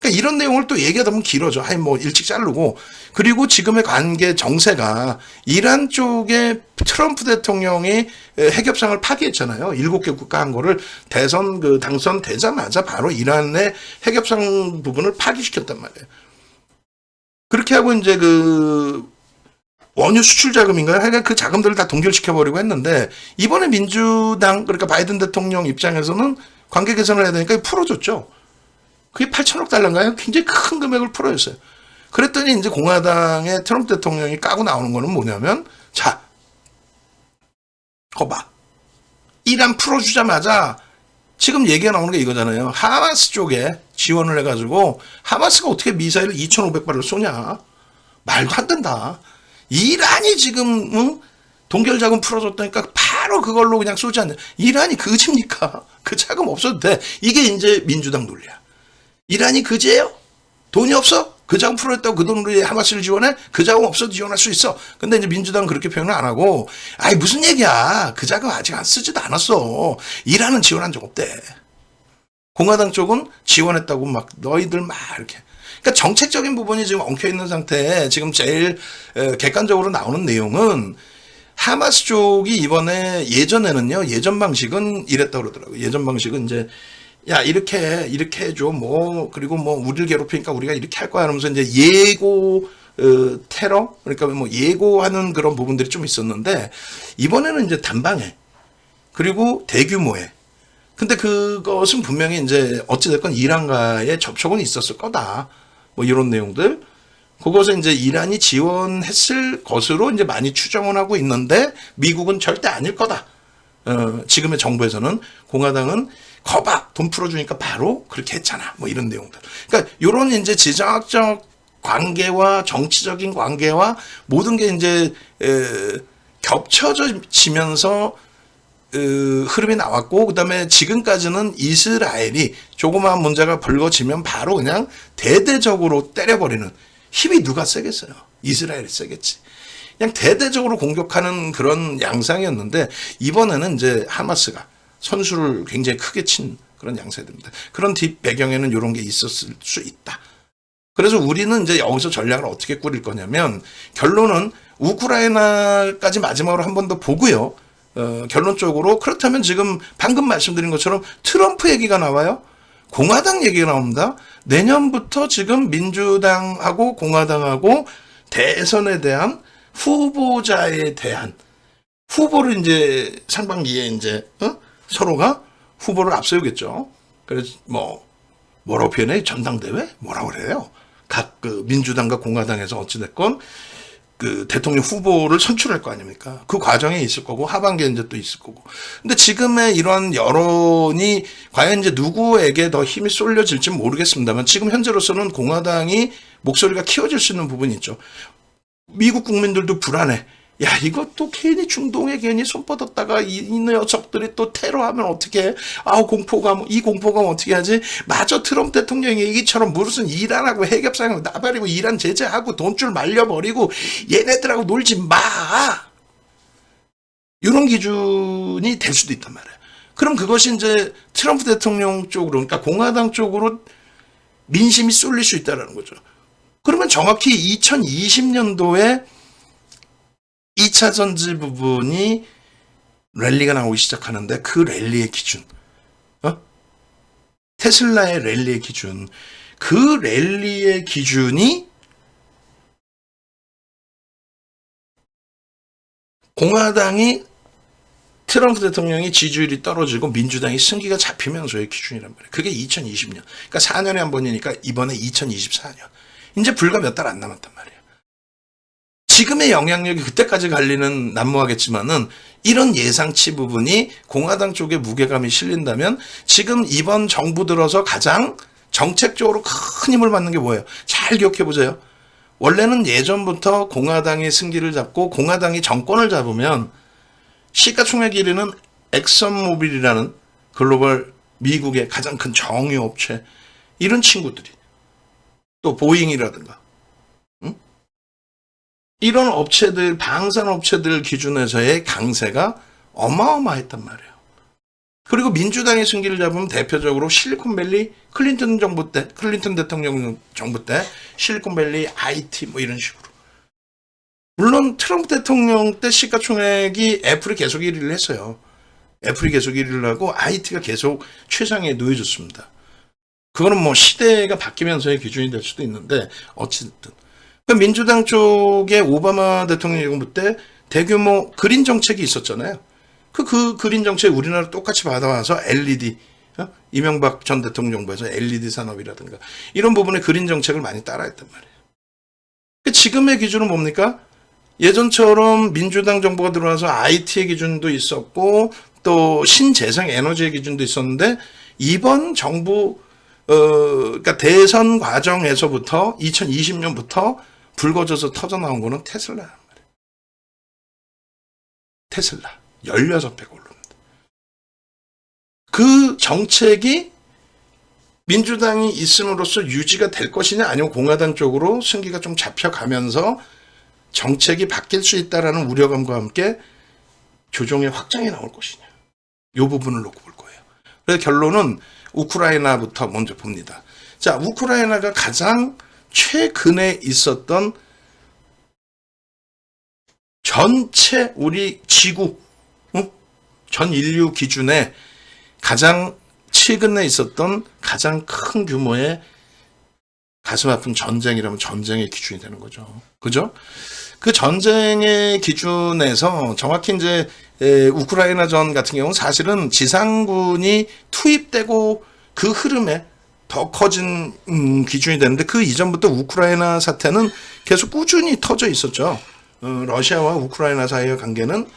그러니까 이런 내용을 또 얘기하다 보면 길어져. 뭐 일찍 자르고. 그리고 지금의 관계 정세가 이란 쪽에 트럼프 대통령이 핵협상을 파기했잖아요. 7개 국가 한 거를 대선 당선되자마자 바로 이란의 핵협상 부분을 파기시켰단 말이에요. 그렇게 하고 이제 원유 수출 자금인가요? 하여간 그 자금들을 다 동결시켜버리고 했는데 이번에 민주당 그러니까 바이든 대통령 입장에서는 관계 개선을 해야 되니까 풀어줬죠. 그게 8천억 달러인가요? 굉장히 큰 금액을 풀어줬어요. 그랬더니 이제 공화당의 트럼프 대통령이 까고 나오는 거는 뭐냐면 자, 거봐. 이란 풀어주자마자 지금 얘기가 나오는 게 이거잖아요. 하마스 쪽에 지원을 해가지고 하마스가 어떻게 미사일을 2,500발을 쏘냐. 말도 안 된다. 이란이 지금 동결자금 풀어줬다니까 바로 그걸로 그냥 쏘지 않냐. 이란이 그지입니까? 그 자금 없어도 돼. 이게 이제 민주당 논리야. 이란이 그지예요? 돈이 없어? 그 자금 풀어줬다고 그 돈으로 하마스를 지원해? 그 자금 없어도 지원할 수 있어. 근데 이제 민주당은 그렇게 표현을 안 하고 무슨 얘기야. 그 자금 아직 안 쓰지도 않았어. 이란은 지원한 적 없대. 공화당 쪽은 지원했다고 막 너희들 막 이렇게. 그러니까 정책적인 부분이 지금 엉켜있는 상태에 지금 제일 객관적으로 나오는 내용은 하마스 쪽이 이번에 예전에는요. 예전 방식은 이랬다고 그러더라고요. 예전 방식은 이제 야 이렇게 해줘 뭐 그리고 뭐 우리를 괴롭히니까 우리가 이렇게 할 거야 하면서 이제 예고 테러 그러니까 뭐 예고하는 그런 부분들이 좀 있었는데 이번에는 이제 단방에 그리고 대규모의 근데 그것은 분명히 이제 어찌됐건 이란과의 접촉은 있었을 거다 뭐 이런 내용들 그것을 이제 이란이 지원했을 것으로 이제 많이 추정을 하고 있는데 미국은 절대 아닐 거다. 지금의 정부에서는 공화당은 거봐 돈 풀어주니까 바로 그렇게 했잖아 뭐 이런 내용들. 그러니까 이런 이제 지정학적 관계와 정치적인 관계와 모든 게 이제 겹쳐지면서 흐름이 나왔고 그다음에 지금까지는 이스라엘이 조그마한 문제가 불거지면 바로 그냥 대대적으로 때려버리는 힘이 누가 세겠어요? 이스라엘이 세겠지. 그냥 대대적으로 공격하는 그런 양상이었는데 이번에는 이제 하마스가 선수를 굉장히 크게 친 그런 양상입니다. 그런 뒷 배경에는 이런 게 있었을 수 있다. 그래서 우리는 이제 여기서 전략을 어떻게 꾸릴 거냐면 결론은 우크라이나까지 마지막으로 한 번 더 보고요. 결론적으로 그렇다면 지금 방금 말씀드린 것처럼 트럼프 얘기가 나와요. 공화당 얘기가 나옵니다. 내년부터 지금 민주당하고 공화당하고 대선에 대한 후보자에 대한 후보를 이제 상반기에 이제 서로가 후보를 앞세우겠죠. 그래서 뭐라고 표현해? 전당대회? 뭐라고 그래요? 각 민주당과 공화당에서 어찌됐건 그 대통령 후보를 선출할 거 아닙니까? 그 과정에 있을 거고 하반기에 이제 또 있을 거고. 근데 지금의 이런 여론이 과연 이제 누구에게 더 힘이 쏠려질지 모르겠습니다만 지금 현재로서는 공화당이 목소리가 키워질 수 있는 부분이 있죠. 미국 국민들도 불안해. 야, 이것도 괜히 중동에 괜히 손 뻗었다가 이 녀석들이 또 테러하면 어떻게, 이 공포감 어떻게 하지? 마저 트럼프 대통령이 얘기처럼 무슨 이란하고 핵협상을 나발이고 이란 제재하고 돈줄 말려버리고 얘네들하고 놀지 마! 이런 기준이 될 수도 있단 말이에요. 그럼 그것이 이제 트럼프 대통령 쪽으로, 그러니까 공화당 쪽으로 민심이 쏠릴 수 있다는 거죠. 그러면 정확히 2020년도에 2차 전지 부분이 랠리가 나오기 시작하는데 그 랠리의 기준, 테슬라의 랠리의 기준, 그 랠리의 기준이 공화당이 트럼프 대통령이 지지율이 떨어지고 민주당이 승기가 잡히면서의 기준이란 말이에요. 그게 2020년. 그러니까 4년에 한 번이니까 이번에 2024년. 이제 불과 몇 달 안 남았단 말이에요. 지금의 영향력이 그때까지 갈리는 난무하겠지만은 이런 예상치 부분이 공화당 쪽에 무게감이 실린다면 지금 이번 정부 들어서 가장 정책적으로 큰 힘을 받는 게 뭐예요? 잘 기억해 보세요. 원래는 예전부터 공화당이 승기를 잡고 공화당이 정권을 잡으면 시가총액 1위는 엑선모빌이라는 글로벌 미국의 가장 큰 정유업체 이런 친구들이 또 보잉이라든가 이런 업체들, 방산업체들 기준에서의 강세가 어마어마했단 말이에요. 그리고 민주당의 승기를 잡으면 대표적으로 실리콘밸리, 클린턴 대통령 정부 때 실리콘밸리, IT 뭐 이런 식으로. 물론 트럼프 대통령 때 시가총액이 애플이 계속 1위를 했어요. 애플이 계속 1위를 하고 IT가 계속 최상위에 놓여졌습니다. 그거는 뭐 시대가 바뀌면서의 기준이 될 수도 있는데 어쨌든. 민주당 쪽에 오바마 대통령 정부 때 대규모 그린 정책이 있었잖아요. 그 그린 정책 우리나라 똑같이 받아와서 LED, 이명박 전 대통령 정부에서 LED 산업이라든가 이런 부분에 그린 정책을 많이 따라했단 말이에요. 지금의 기준은 뭡니까? 예전처럼 민주당 정부가 들어와서 IT의 기준도 있었고 또 신재생 에너지의 기준도 있었는데 이번 정부 그러니까 대선 과정에서부터 2020년부터 불거져서 터져 나온 거는 테슬라란 말이에요. 테슬라 16배 오릅니다. 그 정책이 민주당이 있음으로써 유지가 될 것이냐 아니면 공화당 쪽으로 승기가 좀 잡혀가면서 정책이 바뀔 수 있다라는 우려감과 함께 조정의 확장이 나올 것이냐. 이 부분을 놓고 볼 거예요. 그래서 결론은 우크라이나부터 먼저 봅니다. 자, 우크라이나가 가장 최근에 있었던 전체 우리 지구, 전 인류 기준에 가장 최근에 있었던 가장 큰 규모의 가슴 아픈 전쟁이라면 전쟁의 기준이 되는 거죠. 그죠? 그 전쟁의 기준에서 정확히 이제 우크라이나 전 같은 경우는 사실은 지상군이 투입되고 그 흐름에 더 커진 기준이 되는데 그 이전부터 우크라이나 사태는 계속 꾸준히 터져 있었죠. 러시아와 우크라이나 사이의 관계는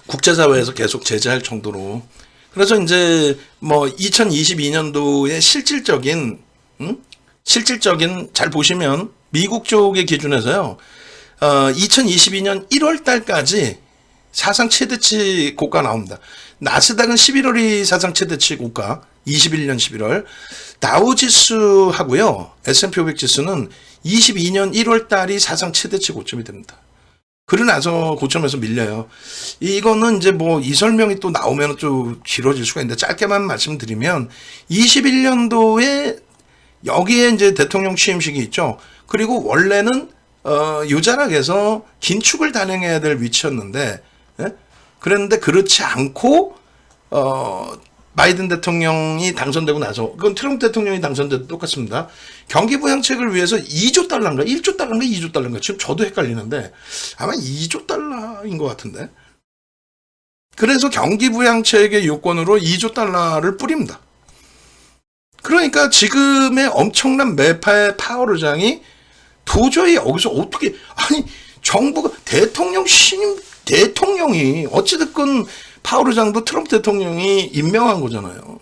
국제사회에서 계속 제재할 정도로. 그래서 이제 뭐 2022년도에 실질적인 잘 보시면 미국 쪽의 기준에서요. 2022년 1월 달까지 사상 최대치 고가 나옵니다. 나스닥은 11월이 사상 최대치 고가, 21년 11월. 다우지수하고요. S&P 500 지수는 22년 1월 달이 사상 최대치 고점이 됩니다. 그러고 나서 고점에서 밀려요. 이거는 이제 뭐 이 설명이 또 나오면 좀 길어질 수가 있는데 짧게만 말씀드리면 21년도에 여기에 이제 대통령 취임식이 있죠. 그리고 원래는 유자락에서 긴축을 단행해야 될 위치였는데, 예? 그랬는데 그렇지 않고 바이든 대통령이 당선되고 나서 그건 트럼프 대통령이 당선돼도 똑같습니다. 경기 부양책을 위해서 2조 달러인가 1조 달러인가 2조 달러인가 지금 저도 헷갈리는데 아마 2조 달러인 것 같은데. 그래서 경기 부양책의 요건으로 2조 달러를 뿌립니다. 그러니까 지금의 엄청난 매파의 파워르장이 도저히 여기서 어떻게, 아니, 정부가, 대통령이, 어찌됐건 파월 의장도 트럼프 대통령이 임명한 거잖아요.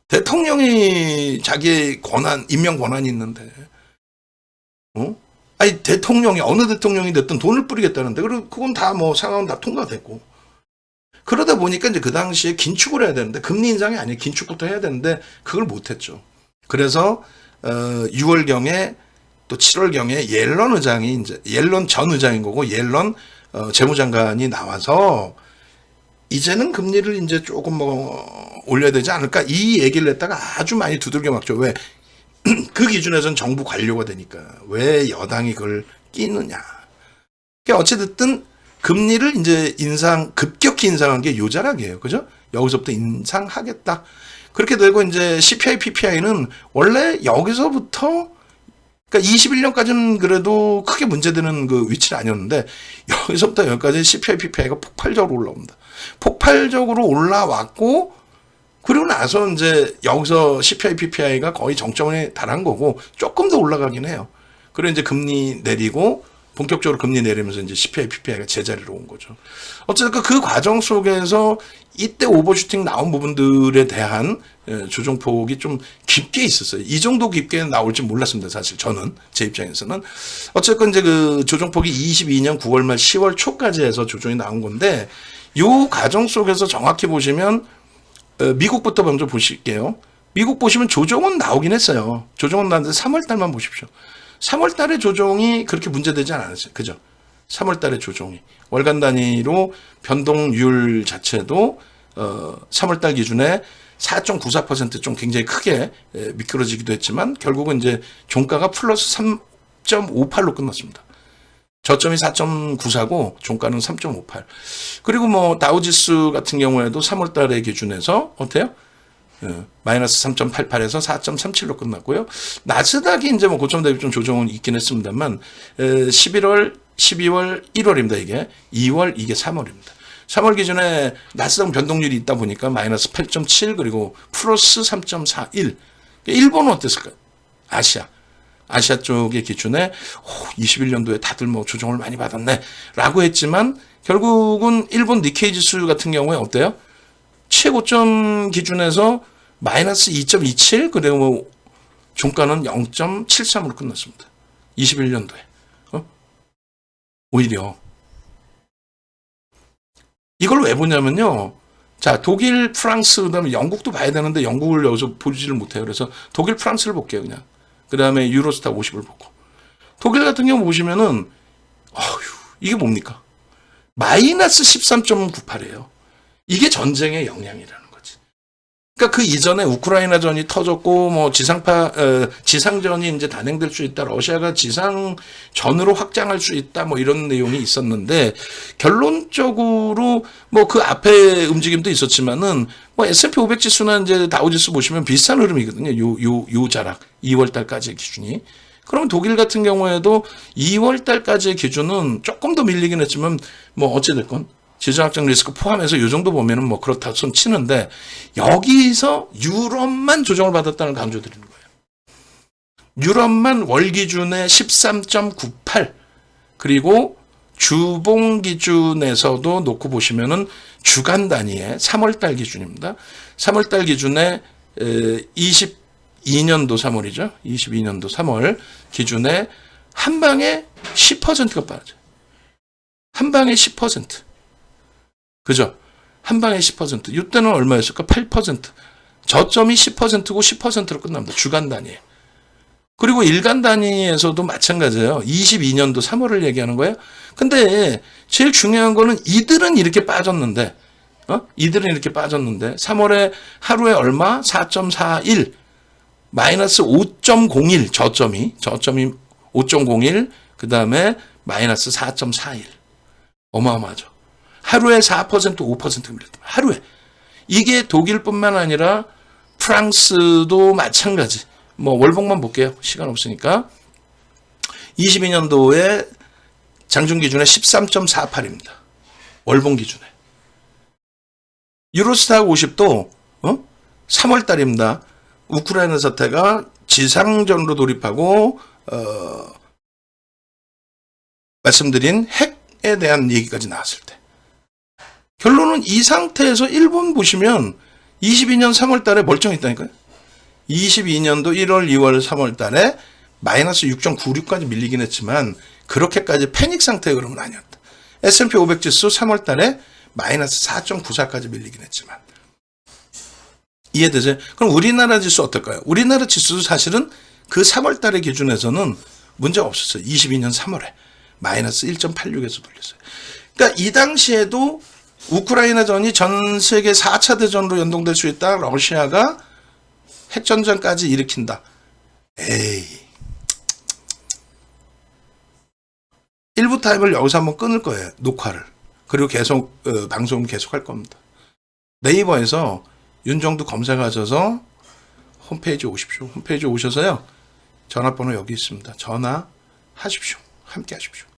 대통령이 자기의 임명 권한이 있는데, 아니, 어느 대통령이 됐든 돈을 뿌리겠다는데, 그리고 그건 다 뭐 상황은 다 통과됐고. 그러다 보니까 이제 그 당시에 긴축을 해야 되는데, 금리 인상이 아니에요. 긴축부터 해야 되는데, 그걸 못했죠. 그래서, 6월경에 또 7월경에 옐런 전 의장인 거고, 옐런 재무장관이 나와서, 이제는 금리를 이제 조금 올려야 되지 않을까? 이 얘기를 했다가 아주 많이 두들겨 맞죠. 왜? 그 기준에서는 정부 관료가 되니까. 왜 여당이 그걸 끼느냐. 그러니까 어찌됐든 금리를 이제 급격히 인상한 게 요 자락이에요. 그죠? 여기서부터 인상하겠다. 그렇게 되고 이제 CPI, PPI는 원래 여기서부터 그러니까 21년까지는 그래도 크게 문제되는 그 위치는 아니었는데 여기서부터 여기까지 CPI, PPI가 폭발적으로 올라옵니다. 폭발적으로 올라왔고 그리고 나서 이제 여기서 CPI, PPI가 거의 정점에 달한 거고 조금 더 올라가긴 해요. 그리고 이제 금리 내리고 본격적으로 금리 내리면서 이제 CPI, PPI가 제자리로 온 거죠. 어쨌든 그 과정 속에서 이때 오버슈팅 나온 부분들에 대한 조정폭이 좀 깊게 있었어요. 이 정도 깊게 나올지 몰랐습니다. 사실 저는 제 입장에서는 어쨌든 이제 그 조정폭이 22년 9월 말 10월 초까지 해서 조정이 나온 건데 요 과정 속에서 정확히 보시면 미국부터 먼저 보실게요. 미국 보시면 조정은 나오긴 했어요. 조정은 나왔는데 3월 달만 보십시오. 3월 달에 조정이 그렇게 문제되지 않았어요. 그죠? 3월 달에 조정이. 월간 단위로 변동률 자체도 3월 달 기준에 4.94% 좀 굉장히 크게 미끄러지기도 했지만 결국은 이제 종가가 플러스 3.58로 끝났습니다. 저점이 4.94고 종가는 3.58. 그리고 뭐 다우지수 같은 경우에도 3월 달의 기준에서 어때요? 마이너스 3.88에서 4.37로 끝났고요. 나스닥이 이제 뭐 고점 대비 좀 조정은 있긴 했습니다만 11월, 12월, 1월입니다. 이게 2월, 이게 3월입니다. 3월 기준에 나스닥 변동률이 있다 보니까 마이너스 8.7 그리고 플러스 3.41. 일본은 어땠을까요? 아시아 쪽의 기준에 21년도에 다들 뭐 조정을 많이 받았네 라고 했지만 결국은 일본 니케이 지수 같은 경우에 어때요? 최고점 기준에서 마이너스 2.27 그리고 뭐 종가는 0.73으로 끝났습니다. 21년도에. 오히려 이걸 왜 보냐면요. 자, 독일, 프랑스, 그다음에 영국도 봐야 되는데 영국을 여기서 보지를 못해요. 그래서 독일, 프랑스를 볼게요, 그냥. 그다음에 유로스타 50을 보고. 독일 같은 경우 보시면은 이게 뭡니까? 마이너스 13.98이에요. 이게 전쟁의 영향이라는 거지. 그러니까 그 이전에 우크라이나 전이 터졌고 뭐 지상전이 이제 단행될 수 있다. 러시아가 지상전으로 확장할 수 있다. 뭐 이런 내용이 있었는데 결론적으로 뭐 그 앞에 움직임도 있었지만은 뭐 S&P 500 지수나 이제 다우 지수 보시면 비슷한 흐름이거든요. 요 자락 2월 달까지의 기준이. 그러면 독일 같은 경우에도 2월 달까지의 기준은 조금 더 밀리긴 했지만 뭐 어찌 됐건 지정학적 리스크 포함해서 이 정도 보면은 뭐 그렇다 손 치는데 여기서 유럽만 조정을 받았다는 걸 강조드리는 거예요. 유럽만 월 기준에 13.98 그리고 주봉 기준에서도 놓고 보시면은 주간 단위의 3월달 기준입니다. 3월달 기준에 22년도 3월이죠. 22년도 3월 기준에 한 방에 10%가 빠져요. 한 방에 10%. 그죠? 한 방에 10%. 이때는 얼마였을까? 8%. 저점이 10%고 10%로 끝납니다. 주간 단위에. 그리고 일간 단위에서도 마찬가지예요. 22년도 3월을 얘기하는 거예요. 근데 제일 중요한 거는 이들은 이렇게 빠졌는데, 이들은 이렇게 빠졌는데, 3월에 하루에 얼마? 4.41. 마이너스 5.01. 저점이 5.01. 그 다음에 마이너스 4.41. 어마어마하죠. 하루에 4%, 5% 밀렸다. 하루에. 이게 독일뿐만 아니라 프랑스도 마찬가지. 뭐 월봉만 볼게요. 시간 없으니까. 22년도에 장중 기준에 13.48입니다. 월봉 기준에. 유로스타 50도 3월 달입니다. 우크라이나 사태가 지상전으로 돌입하고 말씀드린 핵에 대한 얘기까지 나왔을 때. 결론은 이 상태에서 일본 보시면 22년 3월 달에 멀쩡했다니까요. 22년도 1월, 2월, 3월 달에 마이너스 6.96까지 밀리긴 했지만 그렇게까지 패닉 상태 그러면 아니었다. S&P 500 지수 3월 달에 마이너스 4.94까지 밀리긴 했지만. 이해되세요? 그럼 우리나라 지수 어떨까요? 우리나라 지수도 사실은 그 3월 달의 기준에서는 문제가 없었어요. 22년 3월에 마이너스 1.86에서 돌렸어요. 그러니까 이 당시에도 우크라이나전이 전 세계 4차 대전으로 연동될 수 있다. 러시아가 핵전쟁까지 일으킨다. 에이. 1부 타입을 여기서 한번 끊을 거예요. 녹화를. 그리고 계속 방송 계속 할 겁니다. 네이버에서 윤정두 검색하셔서 홈페이지 오십시오. 홈페이지 오셔서요. 전화번호 여기 있습니다. 전화하십시오. 함께 하십시오.